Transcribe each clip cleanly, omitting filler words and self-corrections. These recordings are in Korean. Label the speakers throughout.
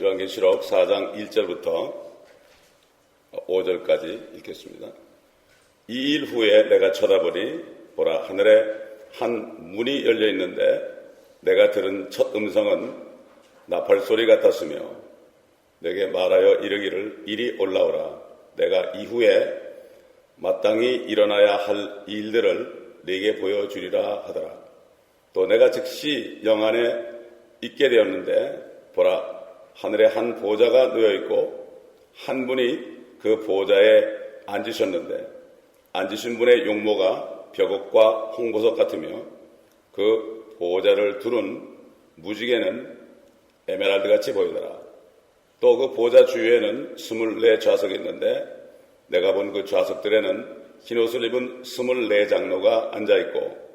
Speaker 1: 요한계시록 4장 1절부터 5절까지 읽겠습니다. 이 일 후에 내가 쳐다보니 보라, 하늘에 한 문이 열려 있는데 내가 들은 첫 음성은 나팔 소리 같았으며 내게 말하여 이르기를 이리 올라오라. 내가 이후에 마땅히 일어나야 할 일들을 네게 보여주리라 하더라. 또 내가 즉시 영안에 있게 되었는데 보라, 하늘에 한 보좌가 놓여있고 한 분이 그 보좌에 앉으셨는데 앉으신 분의 용모가 벽옥과 홍보석 같으며 그 보좌를 두른 무지개는 에메랄드같이 보이더라. 또 그 보좌 주위에는 24 좌석이 있는데 내가 본 그 좌석들에는 흰옷을 입은 24 장로가 앉아있고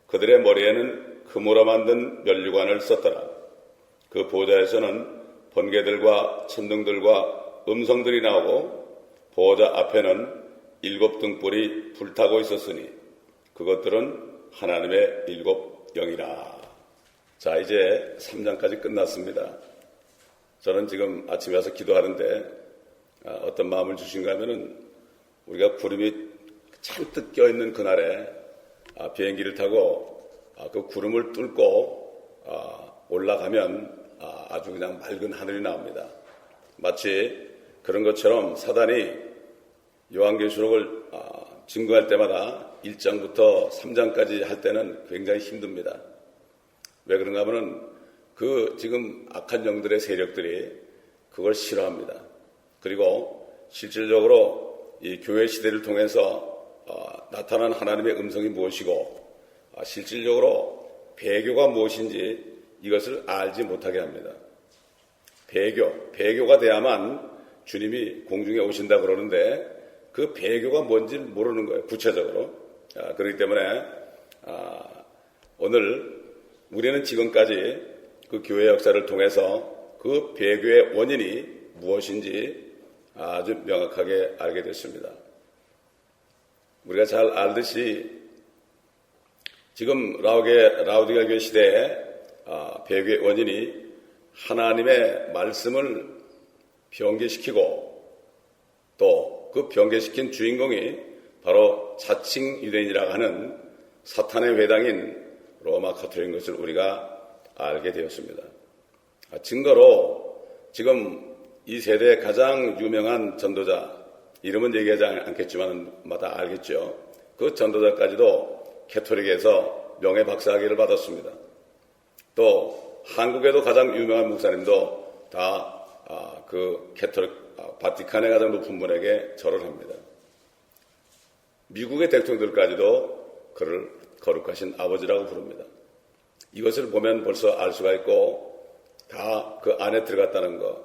Speaker 1: 그들의 머리에는 금으로 만든 면류관을 썼더라. 그 보좌에서는 번개들과 천둥들과 음성들이 나오고 보좌 앞에는 7 등불이 불타고 있었으니 그것들은 하나님의 7 영이라. 자, 이제 3장까지 끝났습니다. 저는 지금 아침에 와서 기도하는데 어떤 마음을 주신가 하면은 우리가 구름이 잔뜩 껴있는 그날에 비행기를 타고 그 구름을 뚫고 올라가면 아주 그냥 맑은 하늘이 나옵니다. 마치 그런 것처럼 사단이 요한계시록을 증거할 때마다 1장부터 3장까지 할 때는 굉장히 힘듭니다. 왜 그런가 하면은 그 지금 악한 영들의 세력들이 그걸 싫어합니다. 그리고 실질적으로 이 교회 시대를 통해서 나타난 하나님의 음성이 무엇이고 실질적으로 배교가 무엇인지 이것을 알지 못하게 합니다. 배교가 돼야만 주님이 공중에 오신다 그러는데 그 배교가 뭔지 모르는 거예요. 구체적으로. 그렇기 때문에 오늘 우리는 지금까지 그 교회 역사를 통해서 그 배교의 원인이 무엇인지 아주 명확하게 알게 됐습니다. 우리가 잘 알듯이 지금 라우디가 교회 시대에 배교의 원인이 하나님의 말씀을 변개시키고 또 그 변개시킨 주인공이 바로 자칭 유대인이라고 하는 사탄의 회당인 로마 가톨릭인 것을 우리가 알게 되었습니다. 증거로 지금 이 세대의 가장 유명한 전도자, 이름은 얘기하지 않겠지만 마다 알겠죠. 그 전도자까지도 가톨릭에서 명예박사학위를 받았습니다. 또 한국에도 가장 유명한 목사님도 다 그 가톨릭 바티칸의 가장 높은 분에게 절을 합니다. 미국의 대통령들까지도 그를 거룩하신 아버지라고 부릅니다. 이것을 보면 벌써 알 수가 있고 다 그 안에 들어갔다는 것,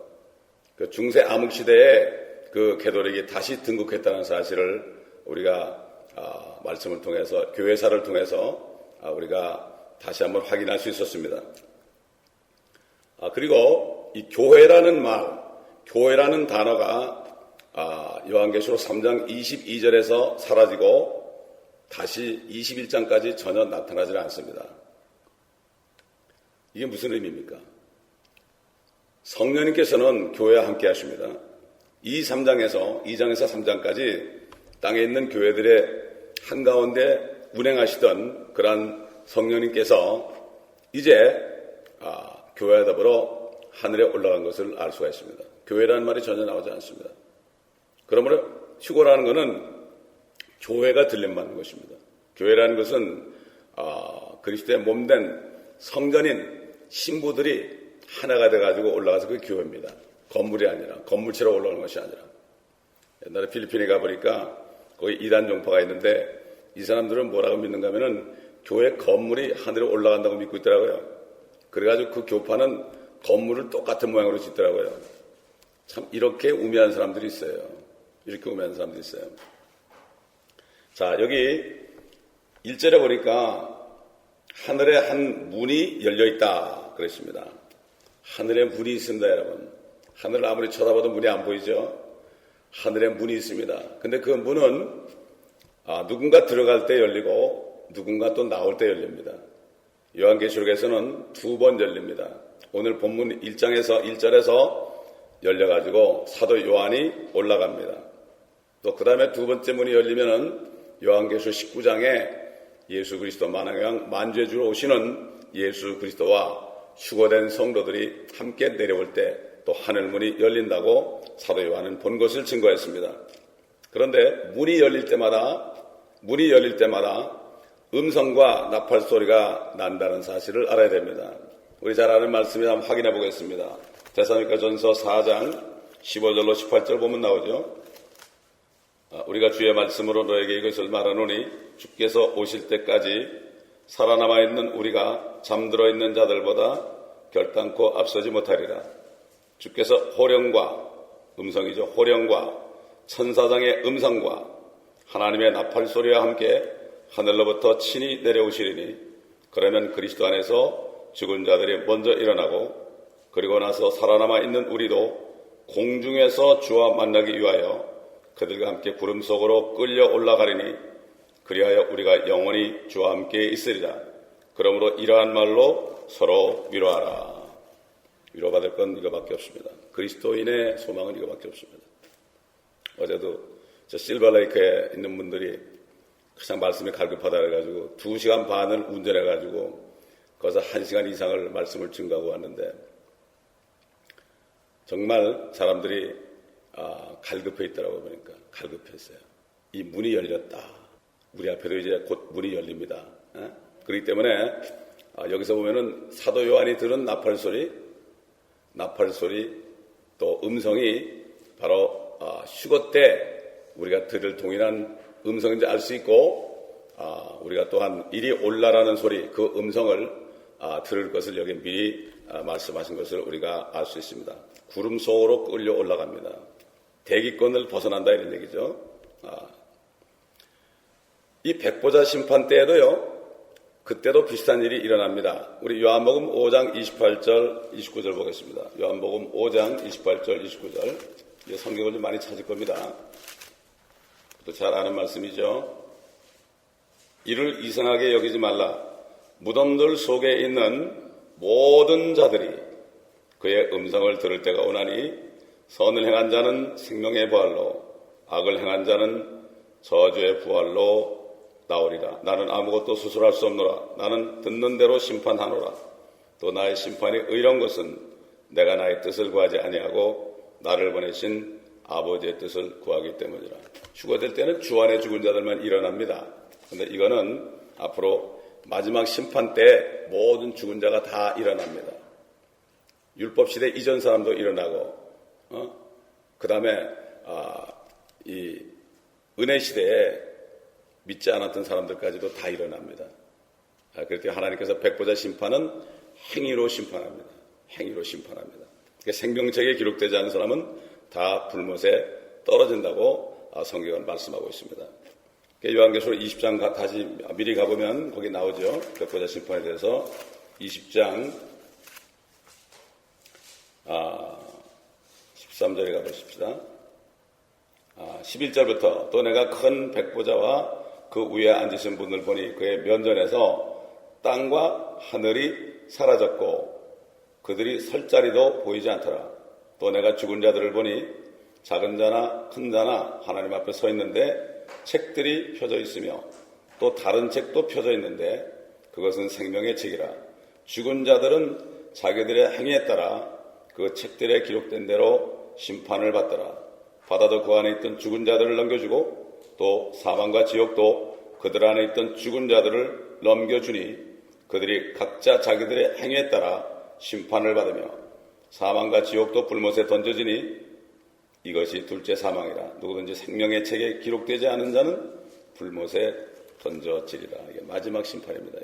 Speaker 1: 그 중세 암흑 시대에 그 가톨릭이 다시 등극했다는 사실을 우리가 말씀을 통해서 교회사를 통해서 우리가 다시 한번 확인할 수 있었습니다. 그리고 이 교회라는 말, 교회라는 단어가 요한계시록 3장 22절에서 사라지고 다시 21장까지 전혀 나타나지 않습니다. 이게 무슨 의미입니까? 성령님께서는 교회와 함께 하십니다. 2장에서 3장까지 땅에 있는 교회들의 한가운데 운행하시던 그러한 성령님께서 이제 교회와 더불어 하늘에 올라간 것을 알 수가 있습니다. 교회라는 말이 전혀 나오지 않습니다. 그러므로 휴거라는 것은 교회가 들림받는 것입니다. 교회라는 것은 그리스도의 몸된 성전인 신부들이 하나가 돼가지고 올라가서 그게 교회입니다. 건물이 아니라, 건물처럼 올라오는 것이 아니라. 옛날에 필리핀에 가보니까 거기 이단 종파가 있는데 이 사람들은 뭐라고 믿는가 하면은 교회 건물이 하늘에 올라간다고 믿고 있더라고요. 그래가지고 그 교파는 건물을 똑같은 모양으로 짓더라고요. 참 이렇게 우매한 사람들이 있어요. 이렇게 우매한 사람들이 있어요. 자, 여기 1절에 보니까 하늘에 한 문이 열려있다 그랬습니다. 하늘에 문이 있습니다, 여러분. 하늘을 아무리 쳐다봐도 문이 안 보이죠? 하늘에 문이 있습니다. 근데 그 문은 누군가 들어갈 때 열리고 누군가 또 나올 때 열립니다. 요한계시록에서는 2번 열립니다. 오늘 본문 1장에서 1절에서 열려가지고 사도 요한이 올라갑니다. 또 그 다음에 두 번째 문이 열리면은 요한계시록 19장에 예수 그리스도 만왕의 만주해주러 오시는 예수 그리스도와 휴거된 성도들이 함께 내려올 때 또 하늘문이 열린다고 사도 요한은 본 것을 증거했습니다. 그런데 문이 열릴 때마다 음성과 나팔 소리가 난다는 사실을 알아야 됩니다. 우리 잘 아는 말씀을 한번 확인해 보겠습니다. 데살로니가전서 4장 15절로 18절 보면 나오죠. 우리가 주의 말씀으로 너에게 이것을 말하노니 주께서 오실 때까지 살아남아 있는 우리가 잠들어 있는 자들보다 결단코 앞서지 못하리라. 주께서 호령과 음성이죠. 호령과 천사장의 음성과 하나님의 나팔 소리와 함께 하늘로부터 친히 내려오시리니 그러면 그리스도 안에서 죽은 자들이 먼저 일어나고 그리고 나서 살아남아 있는 우리도 공중에서 주와 만나기 위하여 그들과 함께 구름 속으로 끌려 올라가리니 그리하여 우리가 영원히 주와 함께 있으리라. 그러므로 이러한 말로 서로 위로하라. 위로받을 건 이거밖에 없습니다. 그리스도인의 소망은 이거밖에 없습니다. 어제도 저 실버레이크에 있는 분들이 가장 말씀이 갈급하다 해가지고 2시간 반을 운전해가지고 거기서 1시간 이상을 말씀을 증거하고 왔는데 정말 사람들이 갈급해 있더라고요. 보니까 갈급했어요. 이 문이 열렸다. 우리 앞에도 이제 곧 문이 열립니다. 그렇기 때문에 여기서 보면은 사도 요한이 들은 나팔 소리 또 음성이 바로 휴거 때 우리가 들을 동일한 음성인지 알 수 있고 우리가 또한 이리 올라라는 소리 그 음성을 들을 것을 여기 미리 말씀하신 것을 우리가 알 수 있습니다. 구름 속으로 끌려 올라갑니다. 대기권을 벗어난다 이런 얘기죠. 이 백보자 심판 때에도요. 그때도 비슷한 일이 일어납니다. 우리 요한복음 5장 28절 29절 보겠습니다. 요한복음 5장 28절 29절 이 성경을 좀 많이 찾을 겁니다. 또 잘 아는 말씀이죠. 이를 이상하게 여기지 말라. 무덤들 속에 있는 모든 자들이 그의 음성을 들을 때가 오나니 선을 행한 자는 생명의 부활로 악을 행한 자는 저주의 부활로 나오리라. 나는 아무것도 수술할 수 없노라. 나는 듣는 대로 심판하노라. 또 나의 심판이 의로운 것은 내가 나의 뜻을 구하지 아니하고 나를 보내신 아버지의 뜻을 구하기 때문이라. 휴거될 때는 주 안에 죽은 자들만 일어납니다. 그런데 이거는 앞으로 마지막 심판 때 모든 죽은 자가 다 일어납니다. 율법시대 이전 사람도 일어나고 그 다음에 이 은혜시대에 믿지 않았던 사람들까지도 다 일어납니다. 그렇게 하나님께서 백보자 심판은 행위로 심판합니다. 행위로 심판합니다. 생명책에 기록되지 않은 사람은 다 불못에 떨어진다고 성경은 말씀하고 있습니다. 요한계시록 20장 다시 미리 가보면 거기 나오죠. 백보자 심판에 대해서 20장 13절에 가보십시다. 11절부터 또 내가 큰 백보자와 그 위에 앉으신 분을 보니 그의 면전에서 땅과 하늘이 사라졌고 그들이 설 자리도 보이지 않더라. 또 내가 죽은 자들을 보니 작은 자나 큰 자나 하나님 앞에 서 있는데 책들이 펴져 있으며 또 다른 책도 펴져 있는데 그것은 생명의 책이라. 죽은 자들은 자기들의 행위에 따라 그 책들에 기록된 대로 심판을 받더라. 바다도 그 안에 있던 죽은 자들을 넘겨주고 또 사망과 지옥도 그들 안에 있던 죽은 자들을 넘겨주니 그들이 각자 자기들의 행위에 따라 심판을 받으며 사망과 지옥도 불못에 던져지니 이것이 둘째 사망이라. 누구든지 생명의 책에 기록되지 않은 자는 불못에 던져지리라. 이게 마지막 심판입니다.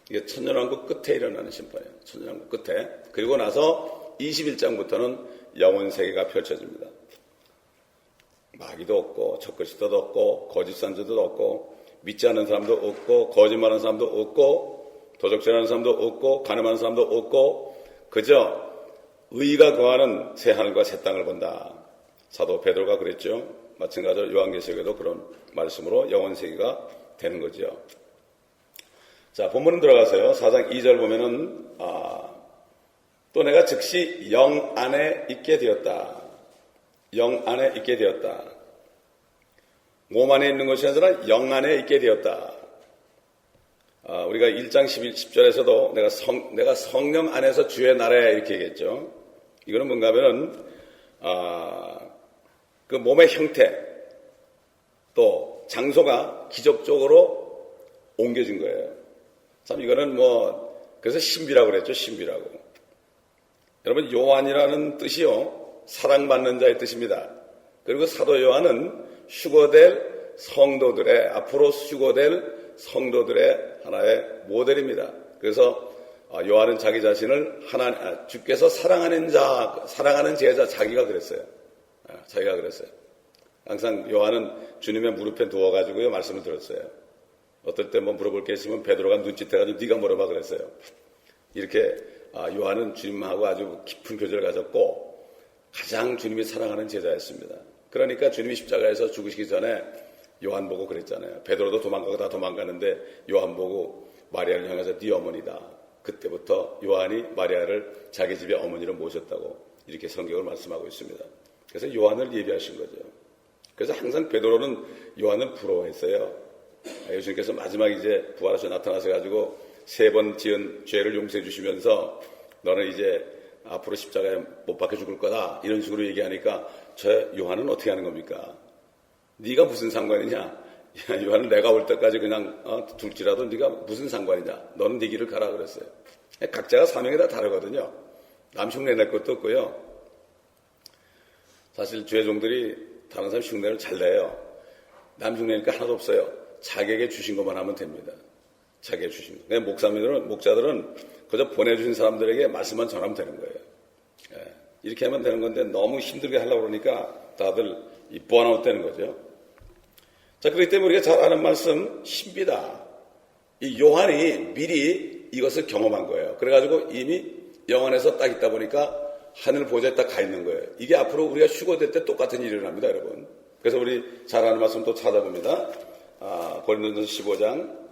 Speaker 1: 이게 천년왕국 끝에 일어나는 심판이에요. 천년왕국 끝에. 그리고 나서 21장부터는 영원 세계가 펼쳐집니다. 마귀도 없고 적그리스도도 없고 거짓 선지자도 없고 믿지 않는 사람도 없고 거짓말하는 사람도 없고 도적질하는 사람도 없고 가늠하는 사람도 없고 그저 의가 거하는 새 하늘과 새 땅을 본다. 사도 베드로가 그랬죠. 마찬가지로 요한계시록에도 그런 말씀으로 영원 세계가 되는 거죠. 자, 본문 들어가세요. 4장 2절 보면은 또 내가 즉시 영 안에 있게 되었다. 영 안에 있게 되었다. 몸 안에 있는 것이 아니라 영 안에 있게 되었다. 우리가 1장 10절에서도 내가 성령 안에서 주의 나라에 이렇게 얘기했죠. 이거는 뭔가 하면은, 그 몸의 형태, 또 장소가 기적적으로 옮겨진 거예요. 참 이거는 그래서 신비라고 그랬죠. 신비라고. 여러분, 요한이라는 뜻이요, 사랑받는 자의 뜻입니다. 그리고 사도 요한은 휴거될 성도들의, 앞으로 휴거될 성도들의 하나의 모델입니다. 그래서 요한은 자기 자신을 주께서 사랑하는 제자, 자기가 그랬어요. 자기가 그랬어요. 항상 요한은 주님의 무릎에 누워가지고요, 말씀을 들었어요. 어떨 때 물어볼 게 있으면 베드로가 눈짓해가지고 네가 물어봐 그랬어요. 이렇게 요한은 주님하고 아주 깊은 교제를 가졌고 가장 주님이 사랑하는 제자였습니다. 그러니까 주님이 십자가에서 죽으시기 전에 요한 보고 그랬잖아요. 베드로도 도망가고 다 도망가는데 요한 보고 마리아를 향해서 네 어머니다. 그때부터 요한이 마리아를 자기 집에 어머니로 모셨다고 이렇게 성경을 말씀하고 있습니다. 그래서 요한을 예비하신 거죠. 그래서 항상 베드로는 요한을 부러워했어요. 예수님께서 마지막 이제 부활하셔 나타나셔가지고 3번 지은 죄를 용서해 주시면서 너는 이제 앞으로 십자가에 못 박혀 죽을 거다 이런 식으로 얘기하니까 저 요한은 어떻게 하는 겁니까? 네가 무슨 상관이냐? 야, 요한은 내가 올 때까지 그냥 둘지라도 네가 무슨 상관이냐? 너는 네 길을 가라 그랬어요. 각자가 사명이 다 다르거든요. 남 흉내 낼 것도 없고요. 사실 죄종들이 다른 사람 흉내를 잘 내요. 남 흉내니까 하나도 없어요. 자기에게 주신 것만 하면 됩니다. 자기에게 주신 것. 목자들은 그저 보내주신 사람들에게 말씀만 전하면 되는 거예요. 이렇게 하면 되는 건데 너무 힘들게 하려고 그러니까 다들 이 번아웃되는 거죠. 자, 그렇기 때문에 우리가 잘 아는 말씀 신비다. 이 요한이 미리 이것을 경험한 거예요. 그래가지고 이미 영안에서 딱 있다 보니까 하늘 보좌에 딱 가 있는 거예요. 이게 앞으로 우리가 휴거될 때 똑같은 일이 일어납니다, 여러분. 그래서 우리 잘 아는 말씀 또 찾아봅니다. 고린도전서 15장.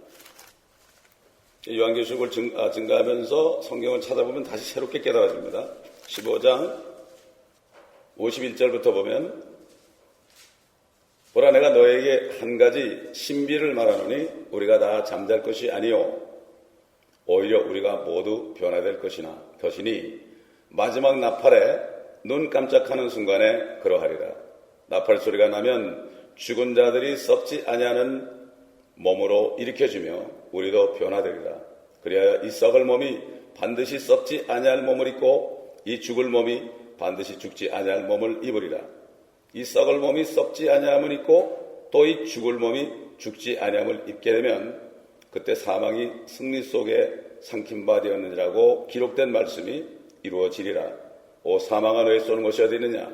Speaker 1: 요한계시록을 증가하면서 성경을 찾아보면 다시 새롭게 깨달아집니다. 15장 51절부터 보면 보라 내가 너에게 한 가지 신비를 말하노니 우리가 다 잠잘 것이 아니요 오히려 우리가 모두 변화될 것이니 마지막 나팔에 눈 깜짝하는 순간에 그러하리라. 나팔 소리가 나면 죽은 자들이 썩지 아니하는 몸으로 일으켜주며 우리도 변화되리라. 그리하여 이 썩을 몸이 반드시 썩지 아니할 몸을 입고 이 죽을 몸이 반드시 죽지 아니할 몸을 입으리라. 이 썩을 몸이 썩지 아니함을 입고 또 이 죽을 몸이 죽지 아니함을 입게 되면 그때 사망이 승리 속에 삼킨 바 되었느니라고 기록된 말씀이 이루어지리라. 오 사망아 너의 쏘는 것이 어디 있느냐?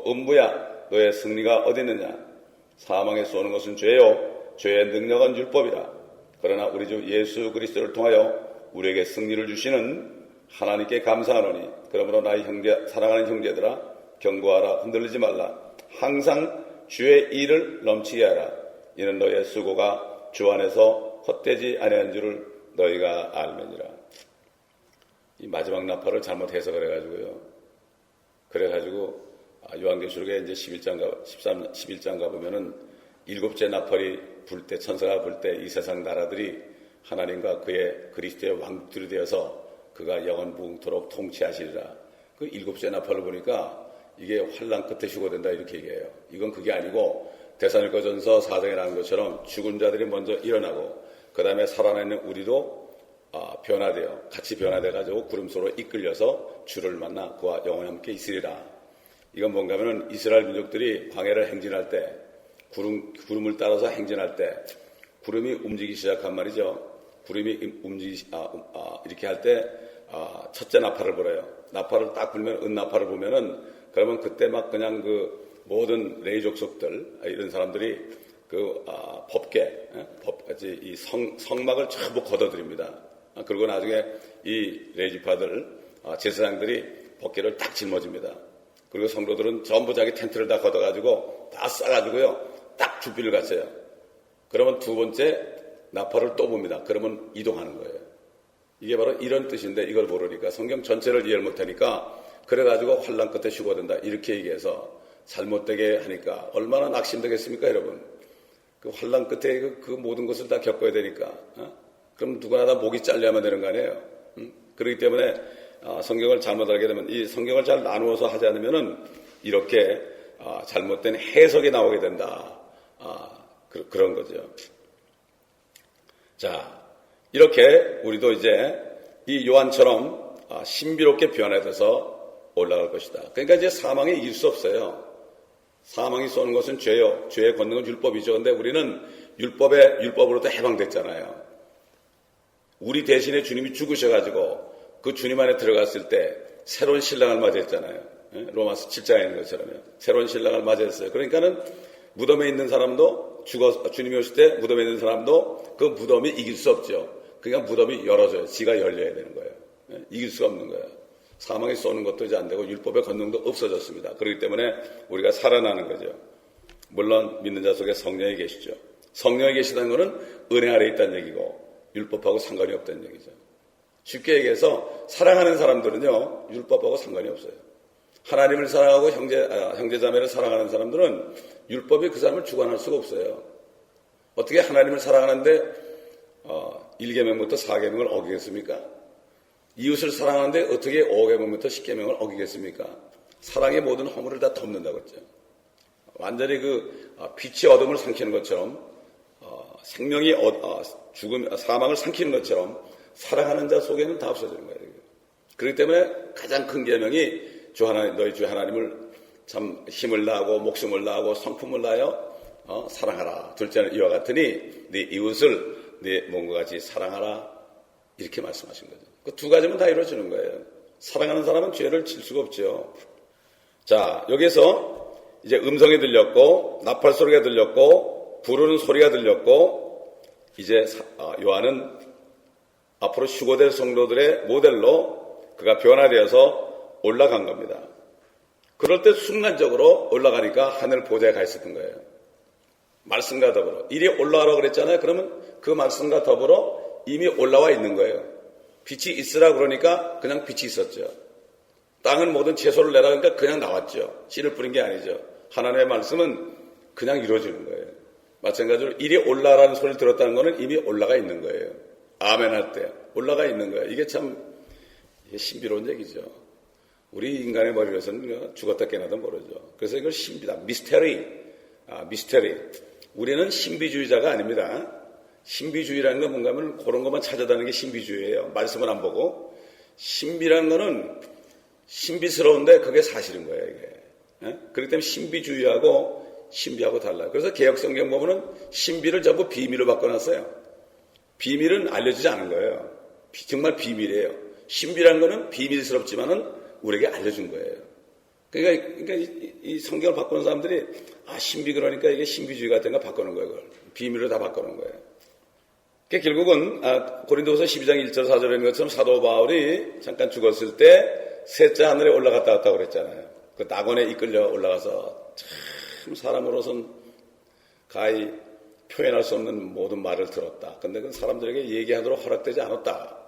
Speaker 1: 음부야 너의 승리가 어디 있느냐? 사망에 쏘는 것은 죄요 죄의 능력은 율법이라. 그러나 우리 주 예수 그리스도를 통하여 우리에게 승리를 주시는 하나님께 감사하노니 그러므로 나의 사랑하는 형제들아 경고하라. 흔들리지 말라. 항상 주의 일을 넘치게 하라. 이는 너의 수고가 주 안에서 헛되지 아니한 줄을 너희가 알매니라. 이 마지막 나팔을 잘못 해석을 해가지고요. 그래가지고 요한계시록에 이제 11장 가보면은 7째 나팔이 불 때, 천사가 불 때 이 세상 나라들이 하나님과 그의 그리스도의 왕국들이 되어서 그가 영원무궁토록 통치하시리라. 그 7째 나팔을 보니까 이게 환난 끝에 휴거된다 이렇게 얘기해요. 이건 그게 아니고 데살로니가전서 4장에 나온 것처럼 죽은 자들이 먼저 일어나고 그 다음에 살아남는 우리도 변화되어 같이 변화돼가지고 구름소로 이끌려서 주를 만나 그와 영원히 함께 있으리라. 이건 뭔가 하면 이스라엘 민족들이 광야를 행진할 때 구름을 따라서 행진할 때 구름이 움직이기 시작한 말이죠. 구름이 이렇게 할 때 첫째 나팔을 불어요. 나팔을 딱 불면 은나팔을 보면은 그러면 그때 막 그냥 그 모든 레위 족속들 이런 사람들이 그 법까지 이 성막을 전부 걷어들입니다. 그리고 나중에 이 레위 지파들 제사장들이 법궤를 딱 짊어집니다. 그리고 성도들은 전부 자기 텐트를 다 걷어가지고 다 싸가지고요 딱 준비를 갔어요. 그러면 두 번째 나팔을 또 봅니다. 그러면 이동하는 거예요. 이게 바로 이런 뜻인데 이걸 모르니까 성경 전체를 이해를 못하니까 그래가지고 환난 끝에 휴거된다 이렇게 얘기해서 잘못되게 하니까 얼마나 낙심되겠습니까 여러분. 그 환난 끝에 그 모든 것을 다 겪어야 되니까 그럼 누구나 다 목이 잘려야만 되는 거 아니에요. 그렇기 때문에 성경을 잘못 알게 되면 이 성경을 잘 나누어서 하지 않으면은 이렇게 잘못된 해석이 나오게 된다. 그런 거죠. 자, 이렇게 우리도 이제 이 요한처럼 신비롭게 변화돼서 올라갈 것이다. 그러니까 이제 사망이 이길 수 없어요. 사망이 쏘는 것은 죄요. 죄의 권능은 율법이죠. 근데 우리는 율법으로도 해방됐잖아요. 우리 대신에 주님이 죽으셔가지고 그 주님 안에 들어갔을 때 새로운 신랑을 맞이했잖아요. 로마서 7장에 있는 것처럼요. 새로운 신랑을 맞이했어요. 그러니까는 무덤에 있는 사람도 주님이 오실 때 무덤에 있는 사람도 그 무덤이 이길 수 없죠. 그러니까 무덤이 열어져요. 지가 열려야 되는 거예요. 이길 수가 없는 거예요. 사망이 쏘는 것도 이제 안 되고 율법의 권능도 없어졌습니다. 그렇기 때문에 우리가 살아나는 거죠. 물론 믿는 자 속에 성령이 계시죠. 성령이 계시다는 것은 은혜 아래 있다는 얘기고 율법하고 상관이 없다는 얘기죠. 쉽게 얘기해서 사랑하는 사람들은요 율법하고 상관이 없어요. 하나님을 사랑하고 형제자매를 사랑하는 사람들은 율법이 그 사람을 주관할 수가 없어요. 어떻게 하나님을 사랑하는데 1계명부터 4계명을 어기겠습니까? 이웃을 사랑하는데 어떻게 5계명부터 10계명을 어기겠습니까? 사랑의 모든 허물을 다 덮는다고 했죠. 완전히 빛이 어둠을 삼키는 것처럼 생명이 사망을 삼키는 것처럼 사랑하는 자 속에는 다 없어지는 거예요. 그렇기 때문에 가장 큰 계명이 너희 주 하나님을 참 힘을 다하고 목숨을 다하고 성품을 다하여 사랑하라. 둘째는 이와 같으니 네 이웃을 네 몸과 같이 사랑하라. 이렇게 말씀하신 거죠. 그 두 가지면 다 이루어지는 거예요. 사랑하는 사람은 죄를 질 수가 없죠. 자, 여기서 이제 음성이 들렸고 나팔 소리가 들렸고 부르는 소리가 들렸고 이제 요한은 앞으로 휴거될 성도들의 모델로 그가 변화되어서 올라간 겁니다. 그럴 때 순간적으로 올라가니까 하늘 보좌에 가 있었던 거예요. 말씀과 더불어. 이리 올라가라고 그랬잖아요. 그러면 그 말씀과 더불어 이미 올라와 있는 거예요. 빛이 있으라 그러니까 그냥 빛이 있었죠. 땅은 모든 채소를 내라 그러니까 그냥 나왔죠. 씨를 뿌린 게 아니죠. 하나님의 말씀은 그냥 이루어지는 거예요. 마찬가지로 이리 올라가라는 소리를 들었다는 것은 이미 올라가 있는 거예요. 아멘 할 때 올라가 있는 거예요. 이게 참 신비로운 얘기죠. 우리 인간의 머리로서는 죽었다 깨나도 모르죠. 그래서 이걸 신비다. 미스테리. 우리는 신비주의자가 아닙니다. 신비주의라는 건 뭔가 하면 그런 것만 찾아다니는 게 신비주의예요. 말씀을 안 보고. 신비라는 거는 신비스러운데 그게 사실인 거예요. 이게. 그렇기 때문에 신비주의하고 신비하고 달라요. 그래서 개혁성경 보면은 신비를 전부 비밀로 바꿔놨어요. 비밀은 알려지지 않은 거예요. 정말 비밀이에요. 신비라는 거는 비밀스럽지만은 우리에게 알려준 거예요. 그러니까 이 성경을 바꾸는 사람들이 신비 그러니까 이게 신비주의 같은 거 바꾸는 거예요. 그걸. 비밀로 다 바꾸는 거예요. 그러니까 결국은 고린도후서 12장 1절 4절에 있는 것처럼 사도 바울이 잠깐 죽었을 때 셋째 하늘에 올라갔다 왔다고 그랬잖아요. 그 낙원에 이끌려 올라가서 참 사람으로서는 가히 표현할 수 없는 모든 말을 들었다. 근데 그건 사람들에게 얘기하도록 허락되지 않았다.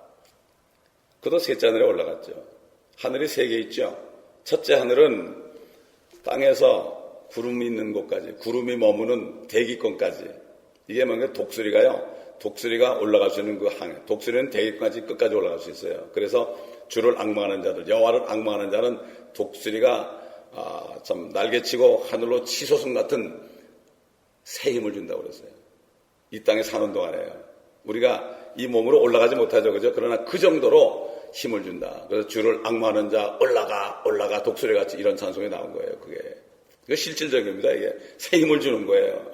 Speaker 1: 그도 셋째 하늘에 올라갔죠. 하늘이 세 개 있죠. 첫째 하늘은 땅에서 구름이 있는 곳까지, 구름이 머무는 대기권까지. 이게 뭔가 독수리가요. 독수리가 올라갈 수 있는 그 항해. 독수리는 대기권까지 끝까지 올라갈 수 있어요. 그래서 주를 앙망하는 자들, 여호와를 앙망하는 자는 독수리가 참 날개치고 하늘로 치솟음 같은 새 힘을 준다고 그랬어요. 이 땅에 사는 동안에요. 우리가 이 몸으로 올라가지 못하죠. 그죠? 그러나 그 정도로 힘을 준다. 그래서 주를 앙망하는 자 올라가 독수리 같이 이런 찬송이 나온 거예요. 그게 실질적입니다. 이게 새 힘을 주는 거예요.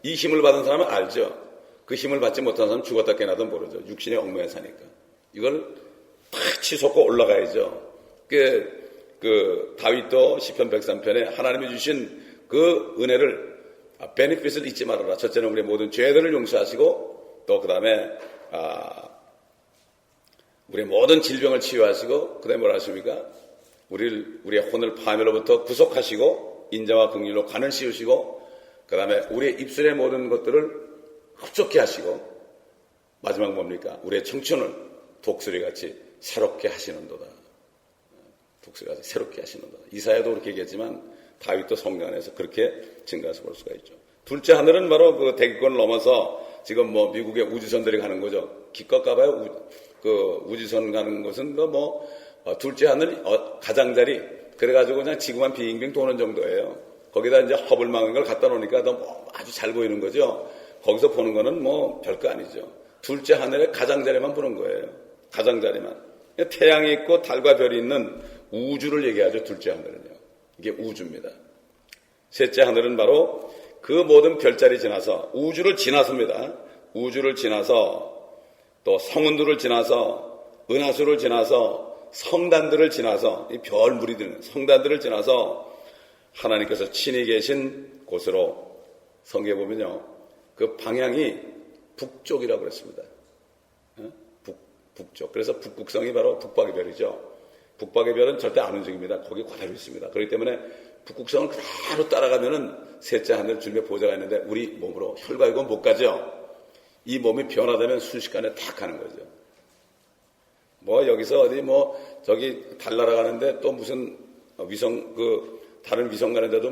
Speaker 1: 이 힘을 받은 사람은 알죠. 그 힘을 받지 못한 사람은 죽었다 깨나도 모르죠. 육신의 얽매여 사니까. 이걸 탁 치솟고 올라가야죠. 그 다윗도 시편 103편에 하나님이 주신 그 은혜를 베네핏을 잊지 말아라. 첫째는 우리의 모든 죄들을 용서하시고 또 그 다음에 우리의 모든 질병을 치유하시고 그 다음에 뭐라 하십니까? 우리의 혼을 파멸로부터 구속하시고 인자와 긍휼로 관을 씌우시고 그 다음에 우리의 입술의 모든 것들을 흡족해 하시고 마지막 뭡니까? 우리의 청춘을 독수리같이 새롭게 하시는도다. 독수리같이 새롭게 하시는도다. 이사야도 그렇게 얘기했지만 다윗도 성령 안에서 그렇게 증가해서 볼 수가 있죠. 둘째 하늘은 바로 그 대기권을 넘어서 지금 뭐 미국의 우주선들이 가는 거죠. 기껏 가봐요. 그 우주선 가는 것은 둘째 하늘 가장자리 그래가지고 그냥 지구만 빙빙 도는 정도예요. 거기다 이제 허블망인 걸 갖다 놓으니까 아주 잘 보이는 거죠. 거기서 보는 거는 뭐 별거 아니죠. 둘째 하늘의 가장자리만 보는 거예요. 가장자리만. 태양이 있고 달과 별이 있는 우주를 얘기하죠. 둘째 하늘은요. 이게 우주입니다. 셋째 하늘은 바로 그 모든 별자리 지나서 우주를 지나섭니다. 우주를 지나서 또 성운들을 지나서 은하수를 지나서 성단들을 지나서 이 별 무리들 성단들을 지나서 하나님께서 친히 계신 곳으로 성경에 보면요. 그 방향이 북쪽이라고 그랬습니다. 북쪽. 그래서 북극성이 바로 북박의 별이죠. 북박의 별은 절대 안 움직입니다. 거기 그대로 있습니다. 그렇기 때문에 북극성을 그대로 따라가면은 셋째 하늘 주님의 보좌가 있는데 우리 몸으로 혈과 육은 못 가죠. 이 몸이 변화되면 순식간에 탁 가는 거죠. 뭐 여기서 어디 저기 달 날아가는데 또 무슨 위성 다른 위성 가는데도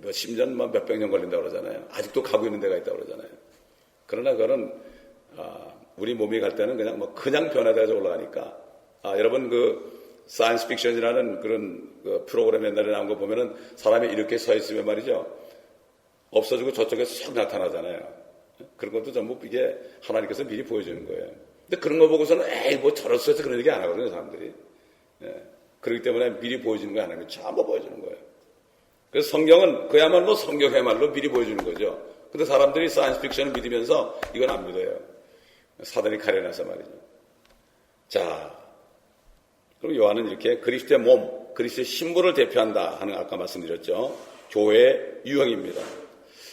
Speaker 1: 몇십 년, 몇백 년 걸린다고 그러잖아요. 아직도 가고 있는 데가 있다고 그러잖아요. 그러나 그거는 우리 몸이 갈 때는 그냥 변화돼서 올라가니까 여러분 사이언스 픽션이라는 그런 프로그램 옛날에 나온 거 보면은 사람이 이렇게 서 있으면 말이죠. 없어지고 저쪽에 쏙 나타나잖아요. 그런 것도 전부 이게 하나님께서 미리 보여주는 거예요. 근데 그런 거 보고서는 저럴수 해서 그런 얘기 안 하거든요, 사람들이. 그렇기 때문에 미리 보여주는 거 하나님이 전부 보여주는 거예요. 그래서 성경은 그야말로 성경야말로 미리 보여주는 거죠. 근데 사람들이 사이언스 픽션을 믿으면서 이건 안 믿어요. 사단이 가려놔서 말이죠. 자, 그리고 요한은 이렇게 그리스도의 몸, 그리스도의 신부를 대표한다 하는 아까 말씀드렸죠. 교회의 유형입니다.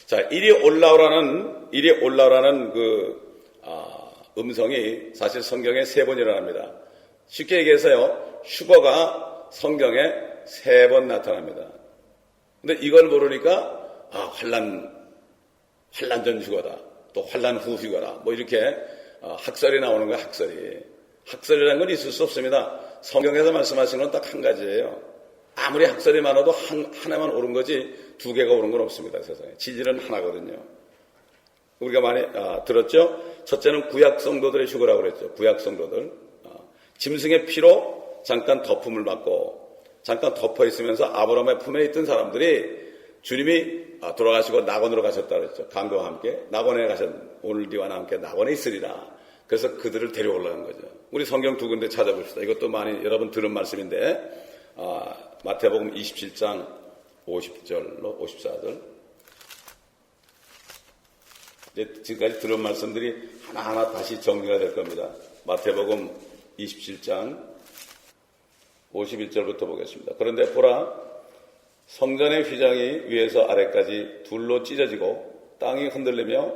Speaker 1: 자, 이리 올라오라는 음성이 사실 성경에 3번 일어납니다. 쉽게 얘기해서요, 휴거가 성경에 3번 나타납니다. 근데 이걸 모르니까, 환란 전 휴거다. 또 환란 후 휴거다. 이렇게, 학설이 나오는 거야, 학설이. 학설이라는 건 있을 수 없습니다. 성경에서 말씀하시는 건 딱 한 가지예요. 아무리 학설이 많아도 하나만 옳은 거지 2개가 옳은 건 없습니다. 세상에. 진리는 하나거든요. 우리가 많이 들었죠? 첫째는 구약 성도들의 휴거라고 그랬죠. 구약 성도들. 짐승의 피로 잠깐 덮음을 받고 잠깐 덮어 있으면서 아브라함의 품에 있던 사람들이 주님이 돌아가시고 낙원으로 가셨다고 그랬죠. 강도와 함께 낙원에 오늘 뒤와 함께 낙원에 있으리라. 그래서 그들을 데려오려는 거죠. 우리 성경 2군데 찾아봅시다. 이것도 많이 여러분 들은 말씀인데 마태복음 27장 50절로 54절. 이제 지금까지 들은 말씀들이 하나하나 다시 정리가 될 겁니다. 마태복음 27장 51절부터 보겠습니다. 그런데 보라, 성전의 휘장이 위에서 아래까지 둘로 찢어지고 땅이 흔들리며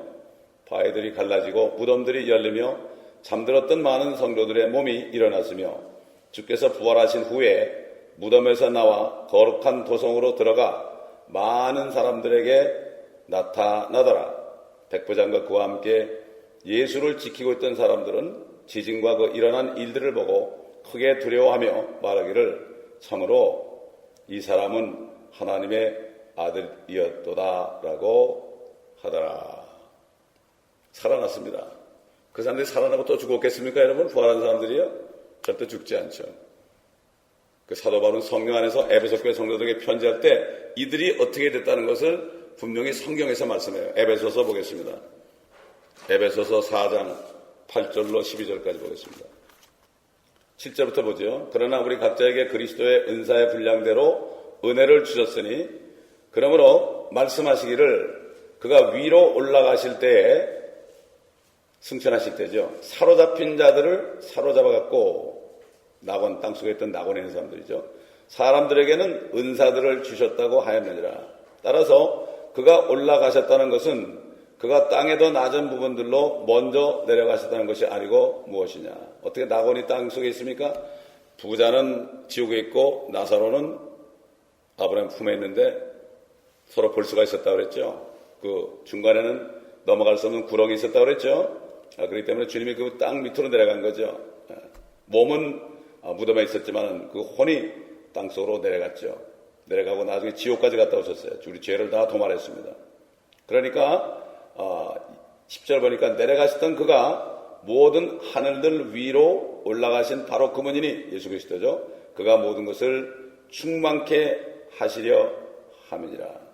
Speaker 1: 바위들이 갈라지고 무덤들이 열리며 잠들었던 많은 성도들의 몸이 일어났으며 주께서 부활하신 후에 무덤에서 나와 거룩한 도성으로 들어가 많은 사람들에게 나타나더라. 백부장과 그와 함께 예수를 지키고 있던 사람들은 지진과 그 일어난 일들을 보고 크게 두려워하며 말하기를 참으로 이 사람은 하나님의 아들이었도다라고 하더라. 살아났습니다. 그 사람들이 살아나고 또 죽었겠습니까, 여러분? 부활한 사람들이요? 절대 죽지 않죠. 그 사도 바울은 성령 안에서 에베소 교회 성도들에게 편지할 때 이들이 어떻게 됐다는 것을 분명히 성경에서 말씀해요. 에베소서 보겠습니다. 에베소서 4장 8절로 12절까지 보겠습니다. 7절부터 보죠. 그러나 우리 각자에게 그리스도의 은사의 분량대로 은혜를 주셨으니 그러므로 말씀하시기를 그가 위로 올라가실 때에 승천하실 때죠. 사로잡힌 자들을 사로잡아갖고 낙원, 땅속에 있던 낙원에 있는 사람들이죠. 사람들에게는 은사들을 주셨다고 하였느니라. 따라서 그가 올라가셨다는 것은 그가 땅의 더 낮은 부분들로 먼저 내려가셨다는 것이 아니고 무엇이냐. 어떻게 낙원이 땅속에 있습니까? 부자는 지옥에 있고 나사로는 아브라함 품에 있는데 서로 볼 수가 있었다고 그랬죠. 그 중간에는 넘어갈 수 없는 구렁이 있었다고 그랬죠. 그렇기 때문에 주님이 그 땅 밑으로 내려간 거죠. 몸은 무덤에 있었지만 그 혼이 땅속으로 내려갔죠. 내려가고 나중에 지옥까지 갔다 오셨어요. 우리 죄를 다 도말했습니다. 그러니까 10절 보니까 내려가시던 그가 모든 하늘들 위로 올라가신 바로 그분이니 예수 그리스도죠. 그가 모든 것을 충만케 하시려 함이니라.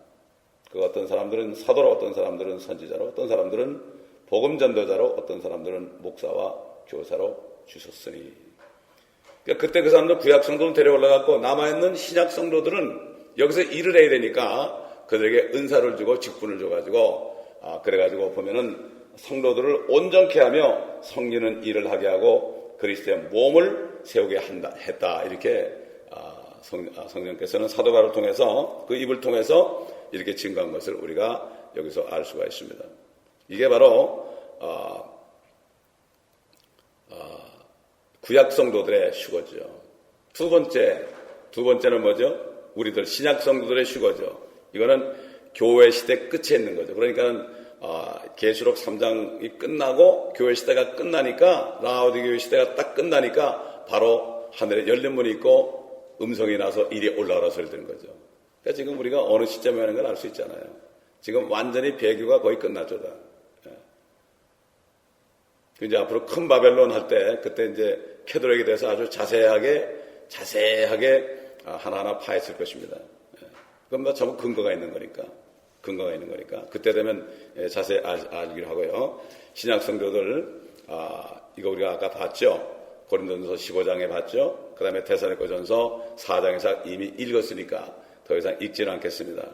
Speaker 1: 그 어떤 사람들은 사도로, 어떤 사람들은 선지자로, 어떤 사람들은 복음 전도자로, 어떤 사람들은 목사와 교사로 주셨으니. 그러니까 그때 그 사람들 구약 성도는 데려 올라갔고 남아있는 신약 성도들은 여기서 일을 해야 되니까 그들에게 은사를 주고 직분을 줘가지고 그래가지고 보면은 성도들을 온전케 하며 성리는 일을 하게 하고 그리스도의 몸을 세우게 했다. 이렇게 성령께서는 사도 바울을 통해서 그 입을 통해서 이렇게 증거한 것을 우리가 여기서 알 수가 있습니다. 이게 바로 구약 성도들의 휴거죠. 두 번째는 뭐죠? 우리들 신약 성도들의 휴거죠. 이거는 교회 시대 끝에 있는 거죠. 그러니까 계시록 3장이 끝나고 교회 시대가 끝나니까 라오디 교회 시대가 딱 끝나니까 바로 하늘에 열린 문이 있고 음성이 나서 이리 올라오라 소리 들은 거죠. 그러니까 지금 우리가 어느 시점에 하는 걸 알 수 있잖아요. 지금 완전히 배교가 거의 끝났죠. 이제 앞으로 큰 바벨론 할 때 그때 이제 캐도릭에 대해서 아주 자세하게 하나하나 파헤칠 것입니다. 그건 뭐 전부 근거가 있는 거니까. 그때 되면 자세히 알기로 하고요. 신약 성도들, 이거 우리가 아까 봤죠? 고린도전서 15장에 봤죠? 그 다음에 데살로니가전서 4장에서 이미 읽었으니까 더 이상 읽지는 않겠습니다.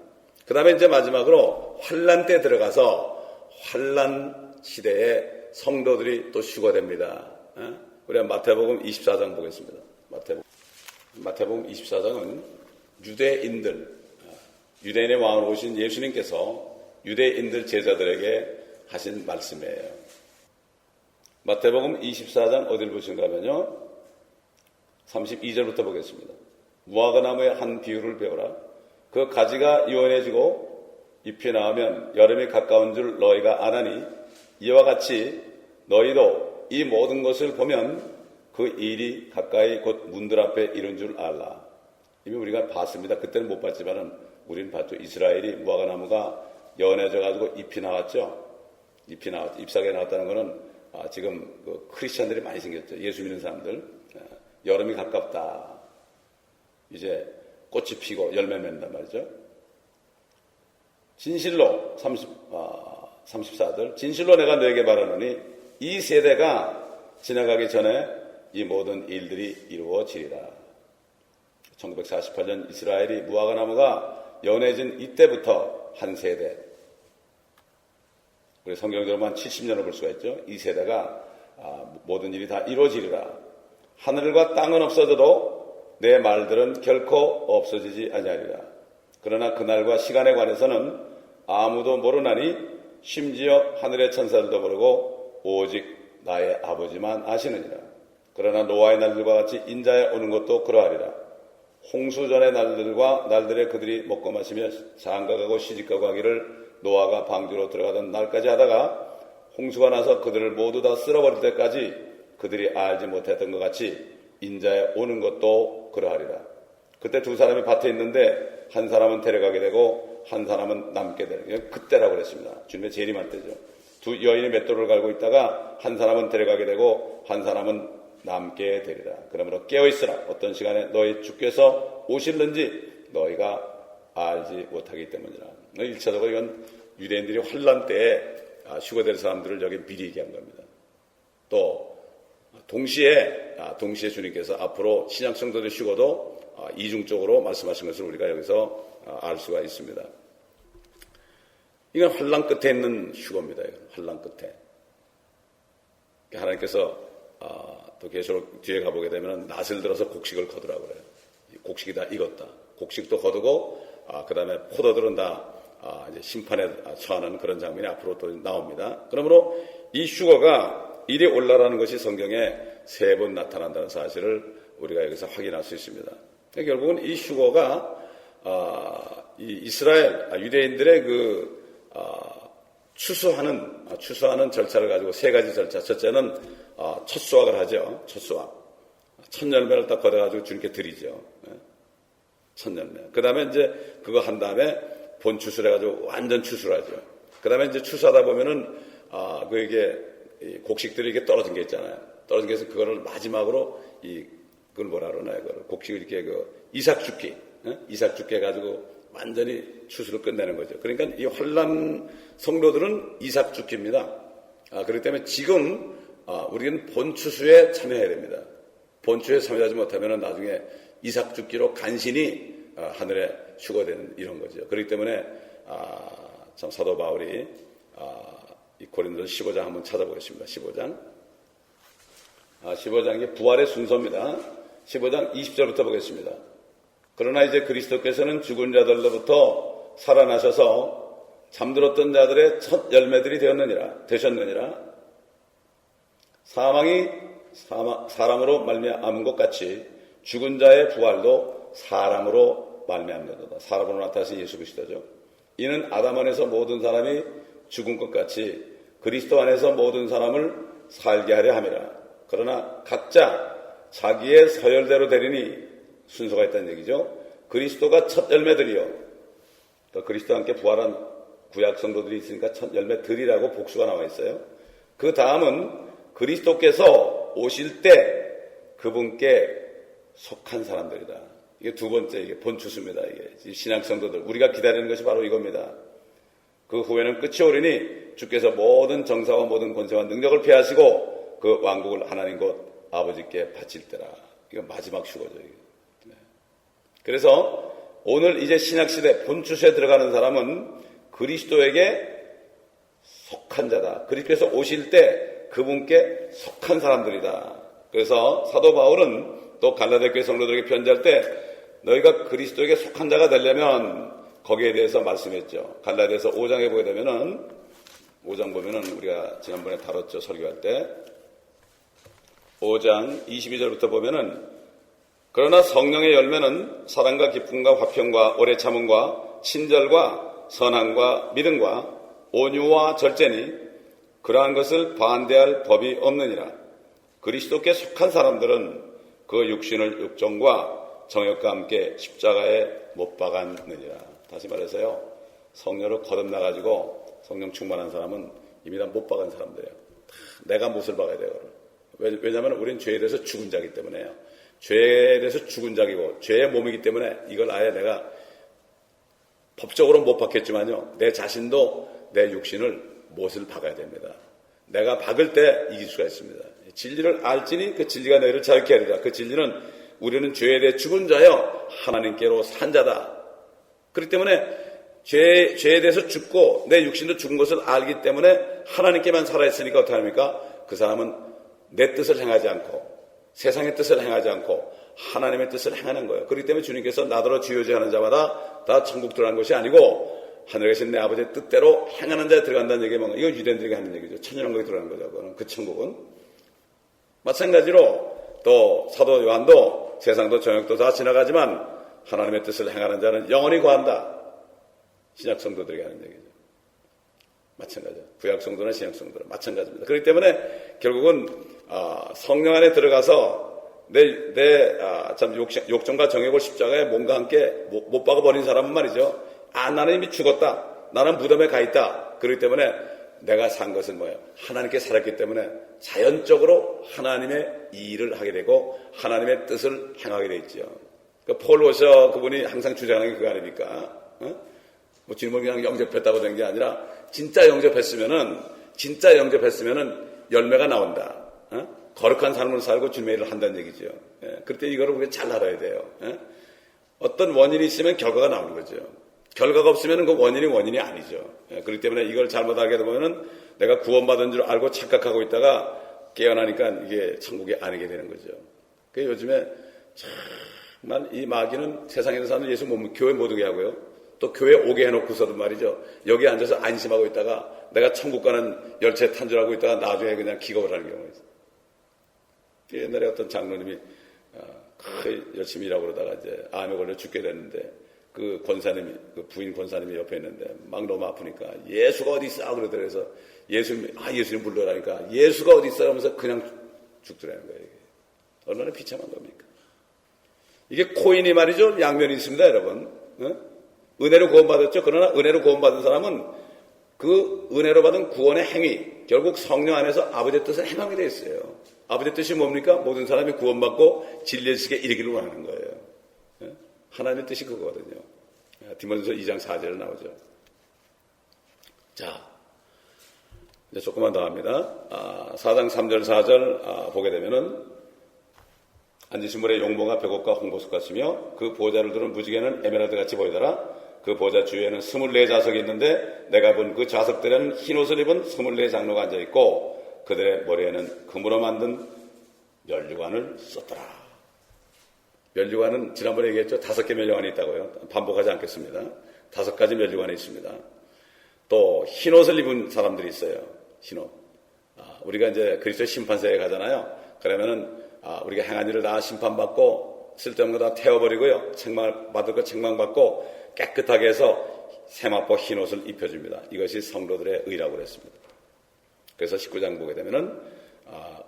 Speaker 1: 그 다음에 이제 마지막으로 환란 때 들어가서 환란 시대에 성도들이 또 휴거됩니다. 우리가 마태복음 24장 보겠습니다. 마태복음 24장은 유대인의 왕으로 오신 예수님께서 유대인들 제자들에게 하신 말씀이에요. 마태복음 24장 어디를 보신가 하면요. 32절부터 보겠습니다. 무화과나무의 한 비유를 배우라. 그 가지가 유원해지고 잎이 나오면 여름이 가까운 줄 너희가 아나니 이와 같이 너희도 이 모든 것을 보면 그 일이 가까이 곧 문들 앞에 이른 줄 알라. 이미 우리가 봤습니다. 그때는 못 봤지만은 우리는 봤죠. 이스라엘이 무화과나무가 연해져가지고 잎이 나왔죠. 잎사귀가 나왔다는 거는 지금 그 크리스천들이 많이 생겼죠. 예수 믿는 사람들. 여름이 가깝다. 이제 꽃이 피고 열매 맺는단 말이죠. 진실로 34절 진실로 내가 너에게 말하노니 이 세대가 지나가기 전에 이 모든 일들이 이루어지리라. 1948년 이스라엘이 무화과나무가 연해진 이때부터 한 세대, 우리 성경적으로만 70년을 볼 수가 있죠. 이 세대가 모든 일이 다 이루어지리라. 하늘과 땅은 없어져도 내 말들은 결코 없어지지 아니하리라. 그러나 그날과 시간에 관해서는 아무도 모르나니 심지어 하늘의 천사들도 모르고 오직 나의 아버지만 아시느니라. 그러나 노아의 날들과 같이 인자에 오는 것도 그러하리라. 홍수전의 날들과 날들에 그들이 먹고 마시며 장가가고 시집가고 하기를 노아가 방주로 들어가던 날까지 하다가 홍수가 나서 그들을 모두 다 쓸어버릴 때까지 그들이 알지 못했던 것 같이 인자에 오는 것도 그러하리라. 그때 두 사람이 밭에 있는데 한 사람은 데려가게 되고 한 사람은 남게 되는, 그때라고 그랬습니다. 주님의 재림할 때죠. 두 여인이 맷돌을 갈고 있다가 한 사람은 데려가게 되고 한 사람은 남게 되리라. 그러므로 깨어있으라. 어떤 시간에 너희 주께서 오실는지 너희가 알지 못하기 때문이라. 1차적으로 이건 유대인들이 환란 때에 휴거될 사람들을 여기 미리 얘기한 겁니다. 또 동시에 주님께서 앞으로 신약 성도들 휴거도 이중적으로 말씀하신 것을 우리가 여기서 알 수가 있습니다. 이건 환란 끝에 있는 휴거입니다. 환란 끝에. 하나님께서 또 계시록 뒤에 가보게 되면 낫을 들어서 곡식을 거두라고 그래요. 곡식이 다 익었다. 곡식도 거두고 그 다음에 포도들은 다 이제 심판에 처하는 그런 장면이 앞으로 또 나옵니다. 그러므로 이 휴거가 이리 올라라는 것이 성경에 3번 나타난다는 사실을 우리가 여기서 확인할 수 있습니다. 그러니까 결국은 이 휴거가 이 이스라엘 유대인들의 그 추수하는 절차를 가지고 세 가지 절차. 첫째는 첫 수확을 하죠. 첫 수확. 첫 열매를 딱 걷어가지고 주님께 드리죠. 첫 열매. 그 다음에 이제 그거 한 다음에 본 추수를 해가지고 완전 추수를 하죠. 그 다음에 이제 추수하다 보면은, 이게 곡식들이 이렇게 떨어진 게 있잖아요. 떨어진 게 있어서 그거를 마지막으로 그걸 뭐라 그러나요? 그걸 곡식을 이렇게 이삭죽기. 이삭죽기 해가지고 완전히 추수를 끝내는 거죠. 그러니까 이 환란 성도들은 이삭죽기입니다. 그렇기 때문에 지금, 우리는 본 추수에 참여해야 됩니다. 본추에 참여하지 못하면 나중에 이삭죽기로 간신히 하늘에 휴거되는 이런 거죠. 그렇기 때문에 참 사도 바울이 이 고린도서 15장 한번 찾아보겠습니다. 15장. 15장이 부활의 순서입니다. 15장 20절부터 보겠습니다. 그러나 이제 그리스도께서는 죽은 자들로부터 살아나셔서 잠들었던 자들의 첫 열매들이 되셨느니라. 사망이 사람으로 말미암은 것 같이 죽은 자의 부활도 사람으로 말미암는도다. 사람으로 나타나신 예수 그리스도죠. 이는 아담 안에서 모든 사람이 죽은 것 같이 그리스도 안에서 모든 사람을 살게 하려 함이라. 그러나 각자 자기의 서열대로 되리니 순서가 있다는 얘기죠. 그리스도가 첫 열매들이요. 또 그리스도와 함께 부활한 구약 성도들이 있으니까 첫 열매들이라고 복수가 나와 있어요. 그 다음은 그리스도께서 오실 때 그분께 속한 사람들이다. 이게 두 번째, 이게 본추수입니다. 이게 신약 성도들. 우리가 기다리는 것이 바로 이겁니다. 그 후에는 끝이 오리니 주께서 모든 정사와 모든 권세와 능력을 피하시고 그 왕국을 하나님 곧 아버지께 바칠 때라. 이거 마지막 휴거죠. 네. 그래서 오늘 이제 신약시대 본추수에 들어가는 사람은 그리스도에게 속한 자다. 그리스도께서 오실 때 그분께 속한 사람들이다. 그래서 사도 바울은 또 갈라디아 교회 성도들에게 편지할 때 너희가 그리스도에게 속한 자가 되려면 거기에 대해서 말씀했죠. 갈라디아서 5장에 보게 되면은 5장 보면은 우리가 지난번에 다뤘죠. 설교할 때 5장 22절부터 보면은 그러나 성령의 열매는 사랑과 기쁨과 화평과 오래 참음과 친절과 선함과 믿음과 온유와 절제니 그러한 것을 반대할 법이 없느니라. 그리스도께 속한 사람들은 그 육신을 육정과 정욕과 함께 십자가에 못 박았느니라. 다시 말해서요, 성령으로 거듭나가지고 성령 충만한 사람은 이미 다 못 박은 사람들이에요. 내가 못을 박아야 돼요. 왜냐하면 우리는 죄에 대해서 죽은 자이기 때문에요. 죄에 대해서 죽은 자이고 죄의 몸이기 때문에 이걸 아예 내가 법적으로 못 박혔지만요, 내 자신도 내 육신을 못을 박아야 됩니다. 내가 박을 때 이길 수가 있습니다. 진리를 알지니 그 진리가 너희를 자유케 하리라. 그 진리는 우리는 죄에 대해 죽은 자여 하나님께로 산 자다. 그렇기 때문에 죄에 대해서 죽고 내 육신도 죽은 것을 알기 때문에 하나님께만 살아있으니까 어떻게 합니까? 그 사람은 내 뜻을 행하지 않고 세상의 뜻을 행하지 않고 하나님의 뜻을 행하는 거예요. 그렇기 때문에 주님께서 나더러 주여지하는 자마다 다 천국 들어간 것이 아니고 하늘에 계신 내 아버지의 뜻대로 행하는 자에 들어간다는 얘기가 뭔가, 이건 유대인들에게 하는 얘기죠. 천년왕국에 들어가는 거죠. 그거는 그 천국은. 마찬가지로 또 사도 요한도 세상도 정욕도 다 지나가지만 하나님의 뜻을 행하는 자는 영원히 거한다. 신약 성도들에게 하는 얘기죠. 마찬가지죠. 구약 성도나 신약 성도는 마찬가지입니다. 그렇기 때문에 결국은 성령 안에 들어가서 참 욕정과 정욕을 십자가에 몸과 함께 못 박아버린 사람은 말이죠. 나는 이미 죽었다. 나는 무덤에 가 있다. 그렇기 때문에 내가 산 것은 뭐예요? 하나님께 살았기 때문에 자연적으로 하나님의 일을 하게 되고 하나님의 뜻을 행하게 돼 있죠. 그러니까 폴 워셔 그분이 항상 주장하는 게 그거 아닙니까? 뭐 주님을 그냥 영접했다고 된 게 아니라 진짜 영접했으면은 열매가 나온다. 거룩한 삶을 살고 주님의 일을 한다는 얘기죠. 그럴 때 이거를 우리가 잘 알아야 돼요. 어떤 원인이 있으면 결과가 나오는 거죠. 결과가 없으면 그 원인이 아니죠. 그렇기 때문에 이걸 잘못 알게 되면은 내가 구원받은 줄 알고 착각하고 있다가 깨어나니까 이게 천국이 아니게 되는 거죠. 그 요즘에 정말 이 마귀는 세상에 있는 사람들 예수 교회 못 오게 하고요. 또 교회 오게 해놓고서도 말이죠. 여기 앉아서 안심하고 있다가 내가 천국 가는 열차에 탄 줄 알고 있다가 나중에 그냥 기겁을 하는 경우가 있어요. 옛날에 어떤 장로님이 열심히 일하고 그러다가 이제 암에 걸려 죽게 됐는데 그 권사님이, 그 부인 권사님이 옆에 있는데 막 너무 아프니까 예수가 어디 있어? 그러더래서 예수님 불러라니까 예수가 어디 있어? 하면서 그냥 죽더라는 거예요. 이게. 얼마나 비참한 겁니까? 이게 코인이 말이죠. 양면이 있습니다, 여러분. 은혜로 구원받았죠. 그러나 은혜로 구원받은 사람은 그 은혜로 받은 구원의 행위, 결국 성령 안에서 아버지의 뜻을 행하게 되어 있어요. 아버지의 뜻이 뭡니까? 모든 사람이 구원받고 진리의 지식에 이르기를 원하는 거예요. 하나님의 뜻이 그거거든요. 디모데전서 2장 4절에 나오죠. 자, 이제 조금만 더 합니다. 4장 3절 4절 보게 되면은 앉으신 분의 용모가 벽옥과 홍보석 같으며 그 보좌를 두른 무지개는 에메랄드 같이 보이더라. 그 보좌 주위에는 24좌석이 있는데 내가 본 그 좌석들에는 흰옷을 입은 24장로가 앉아있고 그들의 머리에는 금으로 만든 면류관을 썼더라. 면류관은 지난번에 얘기했죠. 5개 면류관이 있다고요. 반복하지 않겠습니다. 5가지 면류관이 있습니다. 또 흰옷을 입은 사람들이 있어요. 흰옷. 우리가 이제 그리스도 심판대에 가잖아요. 그러면은 우리가 행한 일을 다 심판받고 쓸데없는 거 다 태워버리고요. 받을 거 책망받고 깨끗하게 해서 세마포 흰옷을 입혀줍니다. 이것이 성도들의 의라고 그랬습니다. 그래서 19장 보게 되면은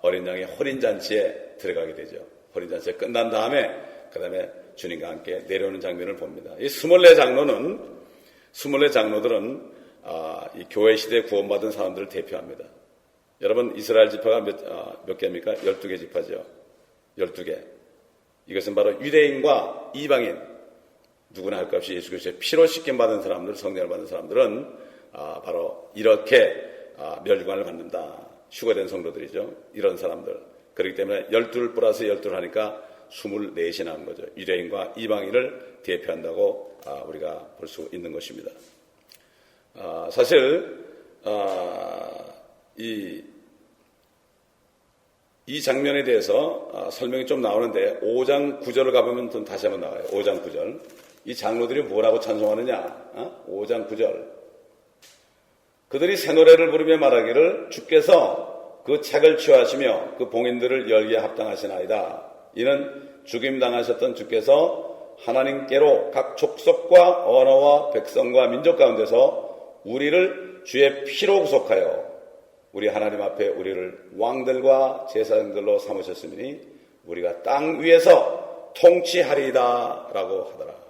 Speaker 1: 어린 양의 혼인잔치에 들어가게 되죠. 혼인잔치가 끝난 다음에 그 다음에 주님과 함께 내려오는 장면을 봅니다. 이 24 장로들은 이 교회 시대에 구원받은 사람들을 대표합니다. 여러분 이스라엘 지파가 몇 개입니까? 12개 지파죠. 12개. 이것은 바로 유대인과 이방인 누구나 할 것 없이 예수 그리스도의 피로 씻김 받은 사람들, 성령을 받은 사람들은 바로 이렇게 멸류관을 받는다. 휴거된 성도들이죠. 이런 사람들. 그렇기 때문에 12 플러스 12 하니까 24이 나온 거죠. 유대인과 이방인을 대표한다고 우리가 볼 수 있는 것입니다. 사실 이 장면에 대해서 설명이 좀 나오는데 5장 9절을 가보면 좀 다시 한번 나와요. 5장 9절. 이 장로들이 뭐라고 찬송하느냐? 5장 9절. 그들이 새 노래를 부르며 말하기를 주께서 그 책을 취하시며 그 봉인들을 열기에 합당하시나이다. 이는 죽임당하셨던 주께서 하나님께로 각 족속과 언어와 백성과 민족 가운데서 우리를 주의 피로 구속하여 우리 하나님 앞에 우리를 왕들과 제사장들로 삼으셨으니 우리가 땅 위에서 통치하리이다 라고 하더라.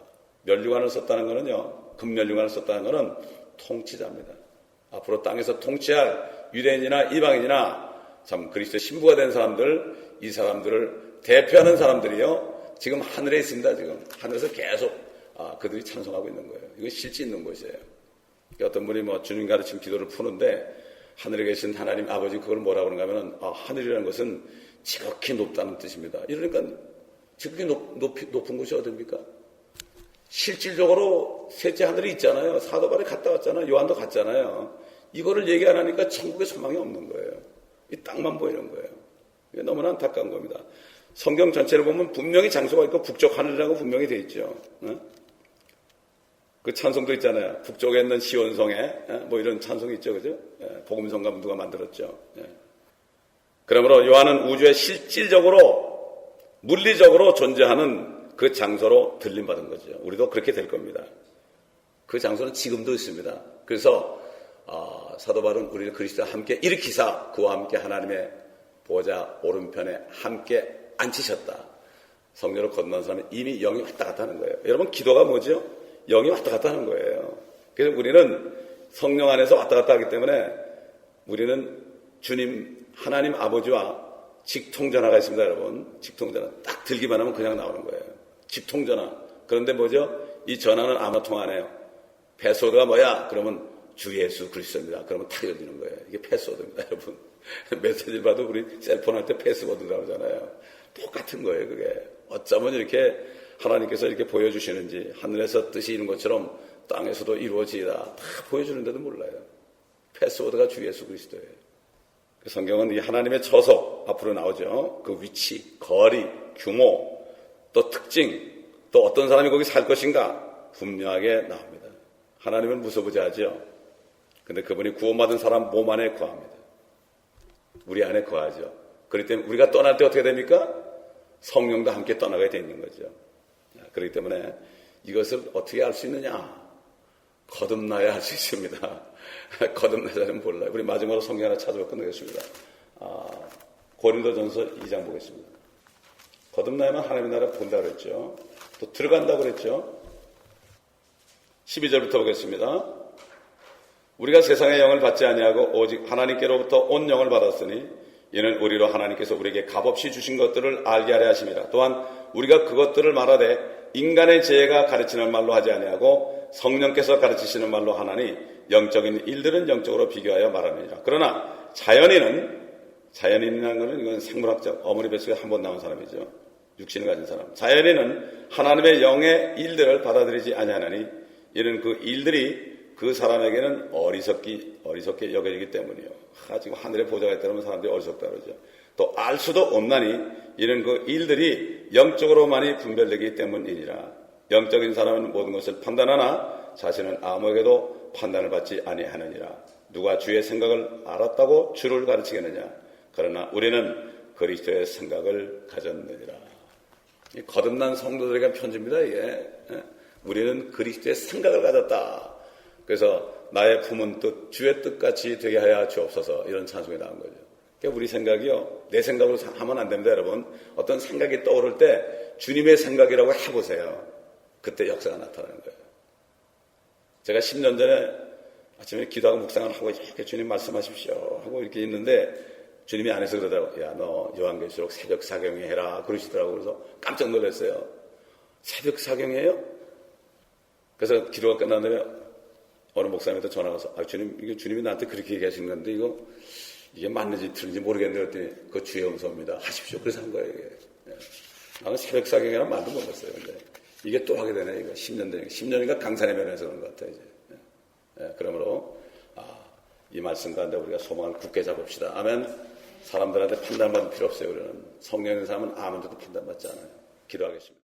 Speaker 1: 면류관을 썼다는 것은요, 금면류관을 썼다는 것은 통치자입니다. 앞으로 땅에서 통치할 유대인이나 이방인이나 참 그리스도의 신부가 된 사람들, 이 사람들을 대표하는 사람들이요, 지금 하늘에 있습니다. 지금 하늘에서 계속 그들이 찬송하고 있는 거예요. 이거 실제 있는 것이에요. 어떤 분이 주님 가르침 기도를 푸는데 하늘에 계신 하나님 아버지 그걸 뭐라고 그런가 하면은 하늘이라는 것은 지극히 높다는 뜻입니다. 이러니까 지극히 높은 곳이 어딥니까? 실질적으로 셋째 하늘이 있잖아요. 사도 바울이 갔다 왔잖아요. 요한도 갔잖아요. 이거를 얘기 안 하니까 천국에 소망이 없는 거예요. 이 땅만 보이는 거예요. 이게 너무나 안타까운 겁니다. 성경 전체를 보면 분명히 장소가 있고 북쪽 하늘이라고 분명히 돼 있죠. 그 찬송도 있잖아요. 북쪽에 있는 시온성에 이런 찬송이 있죠. 그죠? 복음성가 누가 만들었죠. 그러므로 요한은 우주에 실질적으로 물리적으로 존재하는 그 장소로 들림받은 거죠. 우리도 그렇게 될 겁니다. 그 장소는 지금도 있습니다. 그래서 사도 바울은 우리를 그리스도와 함께 일으키사 그와 함께 하나님의 보좌 오른편에 함께 앉히셨다. 성령으로 건너는 사람은 이미 영이 왔다 갔다 하는 거예요. 여러분 기도가 뭐죠? 영이 왔다 갔다 하는 거예요. 그래서 우리는 성령 안에서 왔다 갔다 하기 때문에 우리는 주님 하나님 아버지와 직통전화가 있습니다. 여러분 직통전화 딱 들기만 하면 그냥 나오는 거예요. 직통전화. 그런데 뭐죠? 이 전화는 아무 통화 안 해요. 패스워드가 뭐야? 그러면 주 예수 그리스도입니다. 그러면 탁 열리는 거예요. 이게 패스워드입니다. 여러분 메시지를 봐도 우리 셀폰 할 때 패스워드 나오잖아요. 똑같은 거예요. 그게 어쩌면 이렇게 하나님께서 이렇게 보여주시는지 하늘에서 뜻이 이룬 것처럼 땅에서도 이루어지다 다 보여주는데도 몰라요. 패스워드가 주 예수 그리스도예요. 성경은 이 하나님의 처소 앞으로 나오죠. 그 위치, 거리, 규모, 또 특징, 또 어떤 사람이 거기 살 것인가 분명하게 나옵니다. 하나님은 무소부재하죠. 근데 그분이 구원받은 사람 몸 안에 거합니다. 우리 안에 거하죠. 그렇기 때문에 우리가 떠날 때 어떻게 됩니까? 성령도 함께 떠나게 돼 있는 거죠. 그렇기 때문에 이것을 어떻게 알 수 있느냐? 거듭나야 할 수 있습니다. 거듭나자는 몰라요. 우리 마지막으로 성경 하나 찾아보고 끝내겠습니다. 고린도전서 2장 보겠습니다. 거듭나야만 하나님의 나라 본다고 그랬죠. 또 들어간다고 그랬죠. 12절부터 보겠습니다. 우리가 세상의 영을 받지 아니하고 오직 하나님께로부터 온 영을 받았으니 이는 우리로 하나님께서 우리에게 값없이 주신 것들을 알게 하려 하심이라. 또한 우리가 그것들을 말하되 인간의 지혜가 가르치는 말로 하지 아니하고 성령께서 가르치시는 말로 하나니 영적인 일들은 영적으로 비교하여 말하느니라. 그러나 자연인이라는 것은 이건 생물학적 어머니 뱃속에 한 번 나온 사람이죠. 육신을 가진 사람. 자연인은 하나님의 영의 일들을 받아들이지 아니하나니 이는 그 일들이 그 사람에게는 어리석게 여겨지기 때문이요. 지금 하늘에 보좌가 있다면 사람들이 어리석다 그러죠. 또 알 수도 없나니 이는 그 일들이 영적으로만이 분별되기 때문이니라. 영적인 사람은 모든 것을 판단하나 자신은 아무에게도 판단을 받지 아니하느니라. 누가 주의 생각을 알았다고 주를 가르치겠느냐. 그러나 우리는 그리스도의 생각을 가졌느니라. 거듭난 성도들에게 편지입니다. 이게 우리는 그리스도의 생각을 가졌다. 그래서 나의 품은 뜻, 주의 뜻같이 되게 하여 주옵소서. 이런 찬송이 나온 거죠. 그러니까 우리 생각이요, 내 생각으로 하면 안 됩니다, 여러분. 어떤 생각이 떠오를 때 주님의 생각이라고 해보세요. 그때 역사가 나타나는 거예요. 제가 10년 전에 아침에 기도하고 묵상을 하고 이렇게 주님 말씀하십시오 하고 이렇게 있는데 주님이 안에서 그러더라고요. 야, 너 요한계시록 새벽 사경회 해라 그러시더라고요. 그래서 깜짝 놀랐어요. 새벽 사경회예요? 그래서 기도가 끝난 다음에 어느 목사님한테 전화가 와서 주님, 이게 주님이 나한테 그렇게 얘기하신 건데 이게 맞는지 틀린지 모르겠는데 그랬더니 그거 주의 음성입니다. 하십시오. 그래서 한 거예요, 이게. 나는 새벽 사경회란 말도 몰랐어요. 근데 이게 또 하게 되네, 이거. 10년 전에. 10년인가 강산의 면에서 그런 것 같아요, 이제. 그러므로, 이 말씀 가운데 우리가 소망을 굳게 잡읍시다. 아멘. 사람들한테 판단받을 필요 없어요, 우리는. 성령의 사람은 아무데도 판단받지 않아요. 기도하겠습니다.